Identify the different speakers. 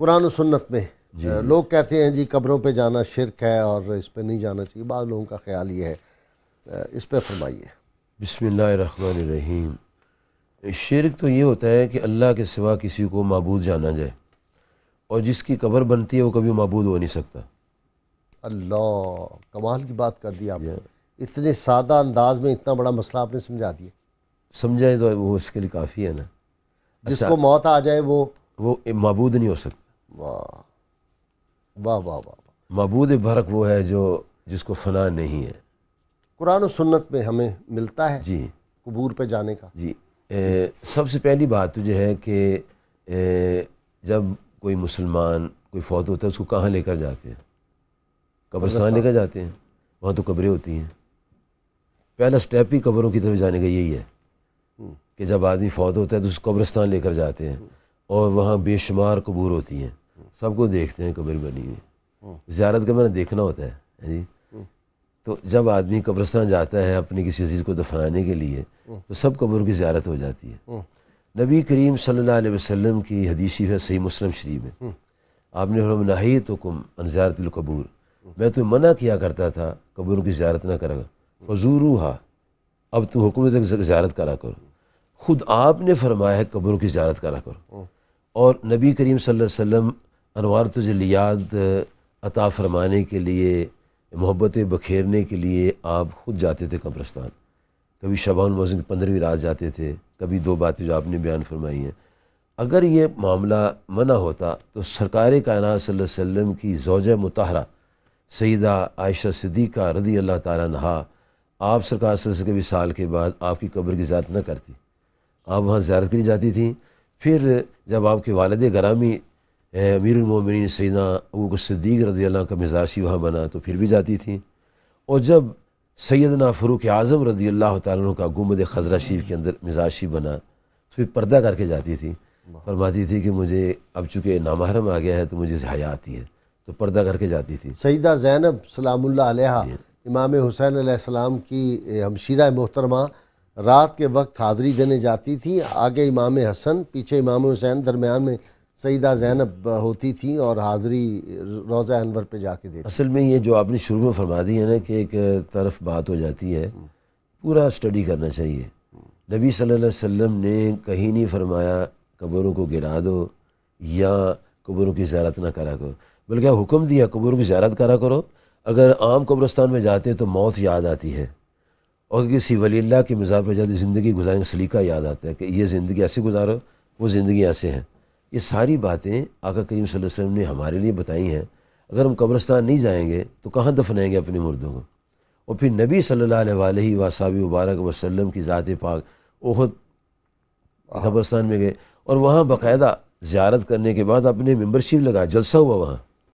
Speaker 1: قرآن و سنت میں لوگ کہتے ہیں جی قبروں پہ جانا شرک ہے اور اس پہ نہیں جانا چاہیے، بعض لوگوں کا خیال یہ ہے، اس پہ فرمائیے۔
Speaker 2: بسم اللہ الرحمن الرحیم۔ شرک تو یہ ہوتا ہے کہ اللہ کے سوا کسی کو معبود جانا جائے، اور جس کی قبر بنتی ہے وہ کبھی معبود ہو نہیں سکتا۔
Speaker 1: اللہ، کمال کی بات کر دی آپ نے، اتنے سادہ انداز میں اتنا بڑا مسئلہ آپ نے سمجھا دیا۔
Speaker 2: سمجھائے تو وہ اس کے لیے کافی ہے نا۔
Speaker 1: جس کو موت آ جائے وہ
Speaker 2: معبود نہیں ہو سکتا۔
Speaker 1: واہ واہ واہ واہ۔
Speaker 2: معبود برحق وہ ہے جس کو فنا نہیں ہے۔
Speaker 1: قرآن و سنت میں ہمیں ملتا ہے
Speaker 2: جی
Speaker 1: قبور پہ جانے کا؟
Speaker 2: جی سب سے پہلی بات تو یہ ہے کہ جب کوئی مسلمان کوئی فوت ہوتا ہے اس کو کہاں لے کر جاتے ہیں؟ قبرستان لے کر جاتے ہیں، وہاں تو قبریں ہوتی ہیں۔ پہلا سٹیپ ہی قبروں کی طرف جانے کا یہی ہے کہ جب آدمی فوت ہوتا ہے تو اس کو قبرستان لے کر جاتے ہیں، اور وہاں بے شمار قبور ہوتی ہیں، سب کو دیکھتے ہیں قبر بنی ہوئی۔ زیارت کا میں نے دیکھنا ہوتا ہے جی۔ تو جب آدمی قبرستان جاتا ہے اپنی کسی عزیز کو دفنانے کے لیے تو سب قبروں کی زیارت ہو جاتی ہے۔ نبی کریم صلی اللہ علیہ وسلم کی حدیث ہے صحیح مسلم شریف میں، آپ نے فرمایا نہیتکم عن زیارت القبور، میں تو منع کیا کرتا تھا قبروں کی زیارت نہ کرا، فزوروہا، اب تم حکم تک زیارت کرا کرو۔ خود آپ نے فرمایا ہے قبروں کی زیارت کرا کرو، اور نبی کریم صلی اللہ علیہ وسلم انوار تجلیات عطا فرمانے کے لیے، محبتیں بکھیرنے کے لیے آپ خود جاتے تھے قبرستان۔ کبھی شعبان المعظم کی 15ویں رات جاتے تھے، کبھی 2 باتیں جو آپ نے بیان فرمائی ہیں۔ اگر یہ معاملہ منع ہوتا تو سرکار کائنات صلی اللہ علیہ وسلم کی زوجہ مطہرہ سیدہ عائشہ صدیقہ رضی اللہ تعالیٰ عنہا، آپ سرکار صلی اللہ علیہ وسلم کے وصال کے بعد آپ کی قبر کی زیارت نہ کرتی، آپ وہاں زیارت کے لیے جاتی تھیں۔ پھر جب آپ کے والد گرامی امیر المومنین سیدنا ابوبکر صدیق رضی اللہ عنہ کا مزاشی وہاں بنا تو پھر بھی جاتی تھیں، اور جب سیدنا فاروق اعظم رضی اللہ تعالیٰ عنہ کا گنبد خضرا شریف کے اندر مزاشی بنا تو پھر پردہ کر کے جاتی تھی، فرماتی تھی کہ مجھے اب چونکہ نامحرم آ گیا ہے تو مجھے حیا آتی ہے، تو پردہ کر کے جاتی تھی۔
Speaker 1: سیدہ زینب سلام اللہ علیہا امام حسین علیہ السلام کی ہمشیرہ محترمہ رات کے وقت حاضری دینے جاتی تھی، آگے امام حسن، پیچھے امام حسین، درمیان میں سیدہ زینب ہوتی تھیں، اور حاضری روضہ انور پہ جا کے دیتی۔
Speaker 2: اصل میں یہ جو آپ نے شروع میں فرما دی ہے نا کہ ایک طرف بات ہو جاتی ہے، پورا اسٹڈی کرنا چاہیے۔ نبی صلی اللہ علیہ وسلم نے کہیں نہیں فرمایا قبروں کو گرا دو یا قبروں کی زیارت نہ کرا کرو، بلکہ حکم دیا قبروں کی زیارت کرا کرو۔ اگر عام قبرستان میں جاتے ہیں تو موت یاد آتی ہے، اور کسی ولی اللہ کے مزار پہ جاتے زندگی گزارنے کا سلیقہ یاد آتا ہے کہ یہ زندگی ایسے گزارو، وہ زندگی ایسے ہیں۔ یہ ساری باتیں آقا کریم صلی اللہ علیہ وسلم نے ہمارے لیے بتائی ہیں۔ اگر ہم قبرستان نہیں جائیں گے تو کہاں دفنائیں گے اپنے مردوں کو؟ اور پھر نبی صلی اللہ علیہ وآلہ مبارک وسلم کی ذات پاک احد قبرستان میں گئے، اور وہاں باقاعدہ زیارت کرنے کے بعد اپنے ممبر شریف لگا، جلسہ ہوا وہاں۔